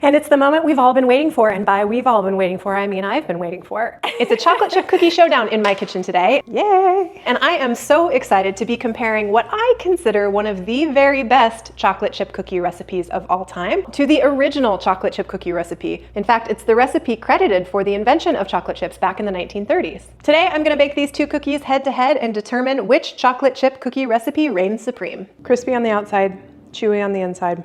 And it's the moment we've all been waiting for, and by we've all been waiting for, I mean I've been waiting for. It's a chocolate chip cookie showdown in my kitchen today. Yay! And I am so excited to be comparing what I consider one of the very best chocolate chip cookie recipes of all time to the original chocolate chip cookie recipe. In fact, it's the recipe credited for the invention of chocolate chips back in the 1930s. Today, I'm gonna bake these two cookies head to head and determine which chocolate chip cookie recipe reigns supreme. Crispy on the outside, chewy on the inside,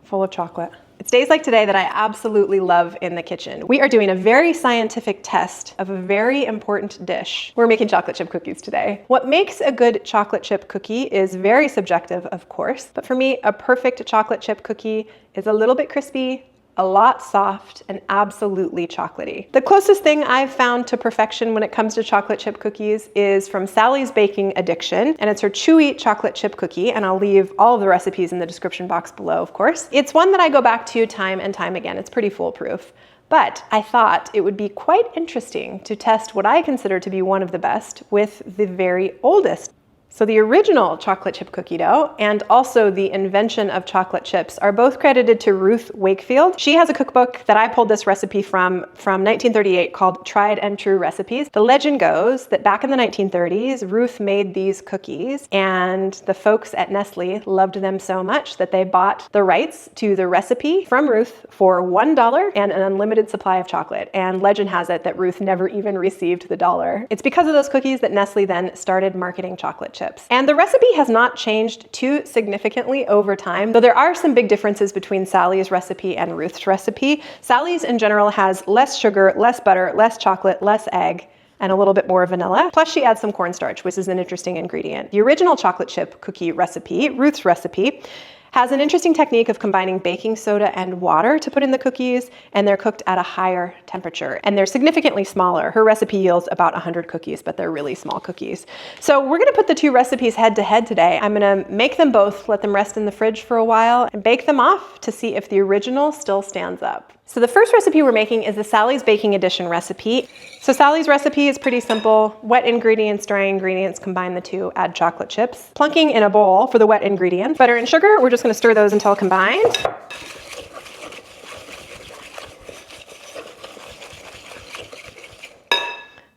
full of chocolate. It's days like today that I absolutely love in the kitchen. We are doing a very scientific test of a very important dish. We're making chocolate chip cookies today. What makes a good chocolate chip cookie is very subjective, of course, but for me, a perfect chocolate chip cookie is a little bit crispy, a lot soft, and absolutely chocolatey. The closest thing I've found to perfection when it comes to chocolate chip cookies is from Sally's Baking Addiction, and it's her chewy chocolate chip cookie, and I'll leave all of the recipes in the description box below, of course. It's one that I go back to time and time again. It's pretty foolproof. But I thought it would be quite interesting to test what I consider to be one of the best with the very oldest. So the original chocolate chip cookie dough and also the invention of chocolate chips are both credited to Ruth Wakefield. She has a cookbook that I pulled this recipe from 1938 called Tried and True Recipes. The legend goes that back in the 1930s, Ruth made these cookies and the folks at Nestle loved them so much that they bought the rights to the recipe from Ruth for $1 and an unlimited supply of chocolate. And legend has it that Ruth never even received the dollar. It's because of those cookies that Nestle then started marketing chocolate chips. And the recipe has not changed too significantly over time, though there are some big differences between Sally's recipe and Ruth's recipe. Sally's in general has less sugar, less butter, less chocolate, less egg, and a little bit more vanilla. Plus she adds some cornstarch, which is an interesting ingredient. The original chocolate chip cookie recipe, Ruth's recipe, has an interesting technique of combining baking soda and water to put in the cookies, and they're cooked at a higher temperature, and they're significantly smaller. Her recipe yields about 100 cookies, but they're really small cookies. So we're gonna put the two recipes head to head today. I'm gonna make them both, let them rest in the fridge for a while, and bake them off to see if the original still stands up. So the first recipe we're making is the Sally's Baking Edition recipe. So Sally's recipe is pretty simple. Wet ingredients, dry ingredients, combine the two, add chocolate chips. Plunking in a bowl for the wet ingredients. Butter and sugar, we're just gonna stir those until combined.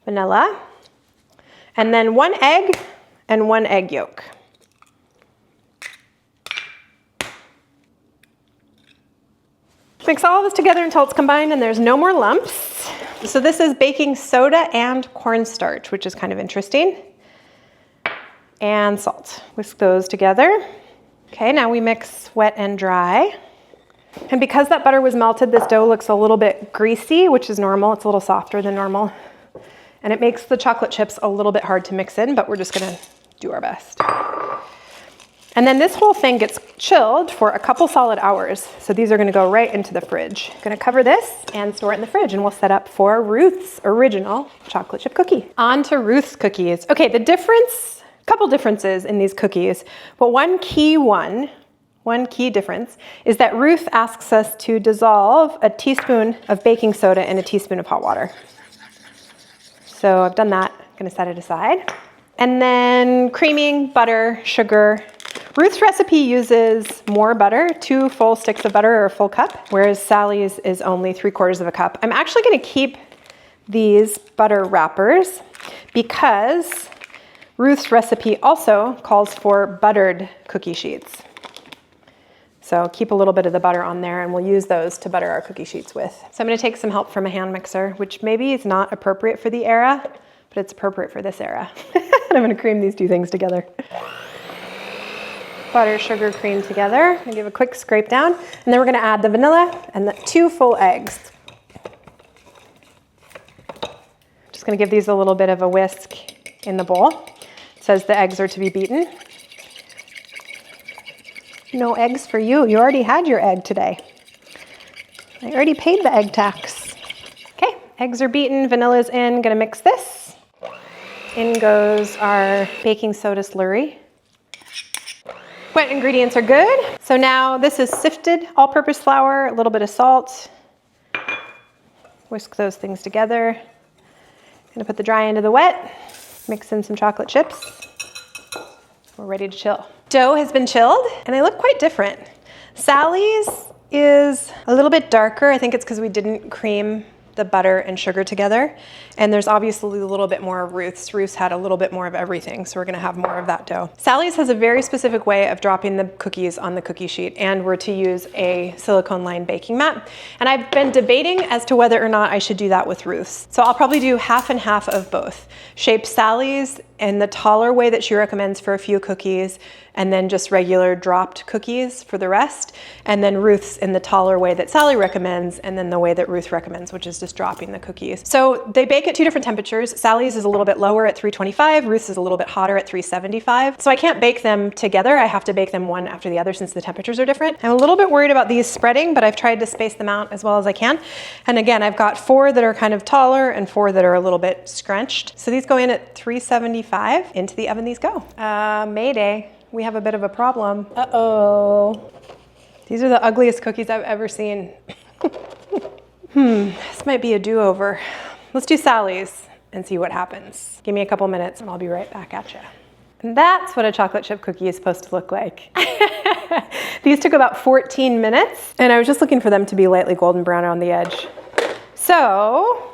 Vanilla. And then 1 egg and 1 egg yolk. Mix all of this together until it's combined and there's no more lumps. So this is baking soda and cornstarch, which is kind of interesting. And salt. Whisk those together. Okay, now we mix wet and dry. And because that butter was melted, this dough looks a little bit greasy, which is normal. It's a little softer than normal. And it makes the chocolate chips a little bit hard to mix in, but we're just gonna do our best. And then this whole thing gets chilled for a couple solid hours. So these are gonna go right into the fridge. Gonna cover this and store it in the fridge, and we'll set up for Ruth's original chocolate chip cookie. On to Ruth's cookies. Okay, the difference, couple differences in these cookies, but one key difference is that Ruth asks us to dissolve a teaspoon of baking soda in a teaspoon of hot water. So I've done that, gonna set it aside. And then creaming, butter, sugar. Ruth's recipe uses more butter, 2 full sticks of butter or a full cup, whereas Sally's is only 3/4 of a cup. I'm actually gonna keep these butter wrappers because Ruth's recipe also calls for buttered cookie sheets. So keep a little bit of the butter on there and we'll use those to butter our cookie sheets with. So I'm gonna take some help from a hand mixer, which maybe is not appropriate for the era, but it's appropriate for this era. And I'm gonna cream these two things together. Butter, sugar, cream together. And give a quick scrape down. And then we're gonna add the vanilla and the 2 full eggs. Just gonna give these a little bit of a whisk in the bowl. It says the eggs are to be beaten. No eggs for you. You already had your egg today. I already paid the egg tax. Okay, eggs are beaten, vanilla's in. Gonna mix this. In goes our baking soda slurry. Wet ingredients are good. So now this is sifted all-purpose flour, a little bit of salt. Whisk those things together. Gonna put the dry into the wet. Mix in some chocolate chips. We're ready to chill. Dough has been chilled and they look quite different. Sally's is a little bit darker. I think it's because we didn't cream the butter and sugar together. And there's obviously a little bit more of Ruth's. Ruth's had a little bit more of everything, so we're gonna have more of that dough. Sally's has a very specific way of dropping the cookies on the cookie sheet, and we're to use a silicone lined baking mat. And I've been debating as to whether or not I should do that with Ruth's. So I'll probably do half and half of both. Shape Sally's in the taller way that she recommends for a few cookies, and then just regular dropped cookies for the rest. And then Ruth's in the taller way that Sally recommends, and then the way that Ruth recommends, which is just dropping the cookies. So they bake at 2 different temperatures. Sally's is a little bit lower at 325, Ruth's is a little bit hotter at 375. So I can't bake them together. I have to bake them one after the other since the temperatures are different. I'm a little bit worried about these spreading, but I've tried to space them out as well as I can. And again, I've got 4 that are kind of taller and 4 that are a little bit scrunched. So these go in at 375. Into the oven these go. Mayday. We have a bit of a problem. Uh-oh. These are the ugliest cookies I've ever seen. This might be a do-over. Let's do Sally's and see what happens. Give me a couple minutes and I'll be right back at you. And that's what a chocolate chip cookie is supposed to look like. These took about 14 minutes, and I was just looking for them to be lightly golden brown on the edge. So,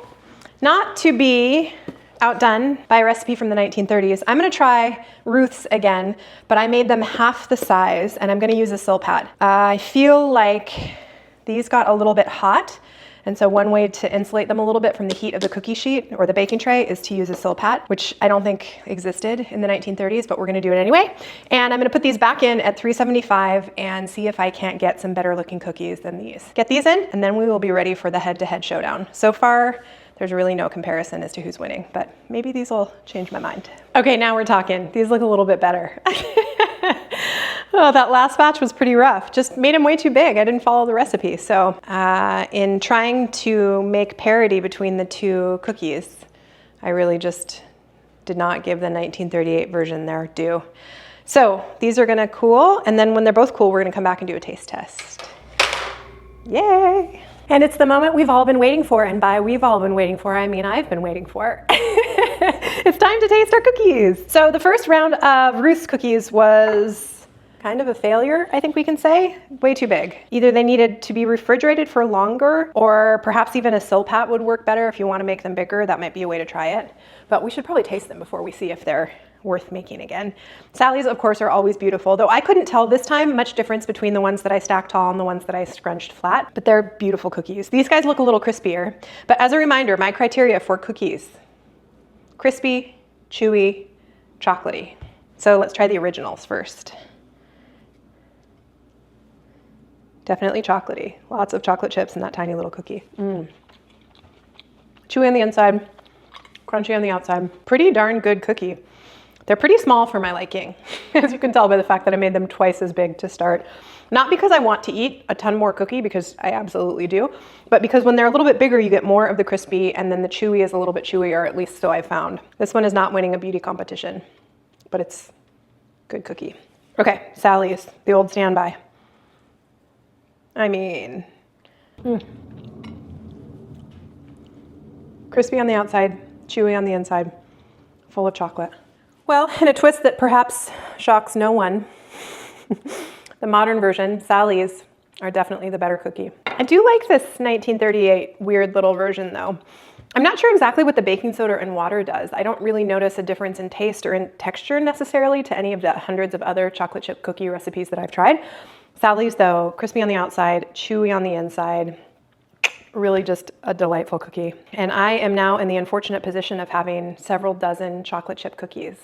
not to be outdone by a recipe from the 1930s, I'm gonna try Ruth's again, but I made them half the size, and I'm gonna use a Silpat. I feel like these got a little bit hot, and so one way to insulate them a little bit from the heat of the cookie sheet or the baking tray is to use a Silpat, which I don't think existed in the 1930s, but we're gonna do it anyway. And I'm gonna put these back in at 375 and see if I can't get some better looking cookies than these. Get these in, and then we will be ready for the head-to-head showdown. So far, there's really no comparison as to who's winning, but maybe these will change my mind. Okay, now we're talking. These look a little bit better. Oh, that last batch was pretty rough. Just made them way too big. I didn't follow the recipe. So in trying to make parity between the two cookies, I really just did not give the 1938 version their due. So these are gonna cool, and then when they're both cool, we're gonna come back and do a taste test. Yay! And it's the moment we've all been waiting for, and by we've all been waiting for, I mean I've been waiting for. It's time to taste our cookies. So the first round of Ruth's cookies was kind of a failure, I think we can say. Way too big. Either they needed to be refrigerated for longer, or perhaps even a Silpat would work better if you want to make them bigger. That might be a way to try it. But we should probably taste them before we see if they're worth making again. Sally's, of course, are always beautiful, though I couldn't tell this time much difference between the ones that I stacked tall and the ones that I scrunched flat, but they're beautiful cookies. These guys look a little crispier, but as a reminder, my criteria for cookies: crispy, chewy, chocolatey. So let's try the originals first. Definitely chocolatey. Lots of chocolate chips in that tiny little cookie. Chewy on the inside, crunchy on the outside. Pretty darn good cookie. They're pretty small for my liking, as you can tell by the fact that I made them twice as big to start. Not because I want to eat a ton more cookie, because I absolutely do, but because when they're a little bit bigger, you get more of the crispy, and then the chewy is a little bit chewier, at least so I've found. This one is not winning a beauty competition, but it's good cookie. Okay, Sally's, the old standby. I mean, crispy on the outside, chewy on the inside, full of chocolate. Well, in a twist that perhaps shocks no one, the modern version, Sally's, are definitely the better cookie. I do like this 1938 weird little version though. I'm not sure exactly what the baking soda and water does. I don't really notice a difference in taste or in texture necessarily to any of the hundreds of other chocolate chip cookie recipes that I've tried. Sally's though, crispy on the outside, chewy on the inside, really just a delightful cookie. And I am now in the unfortunate position of having several dozen chocolate chip cookies.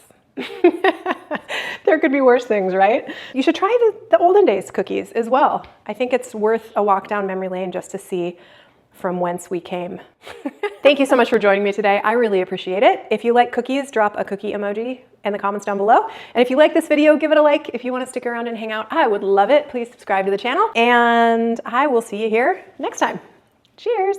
There could be worse things, right? You should try the olden days cookies as well. I think it's worth a walk down memory lane just to see from whence we came. Thank you so much for joining me today. I really appreciate it. If you like cookies, drop a cookie emoji in the comments down below. And if you like this video, give it a like. If you want to stick around and hang out, I would love it. Please subscribe to the channel, and I will see you here next time. Cheers.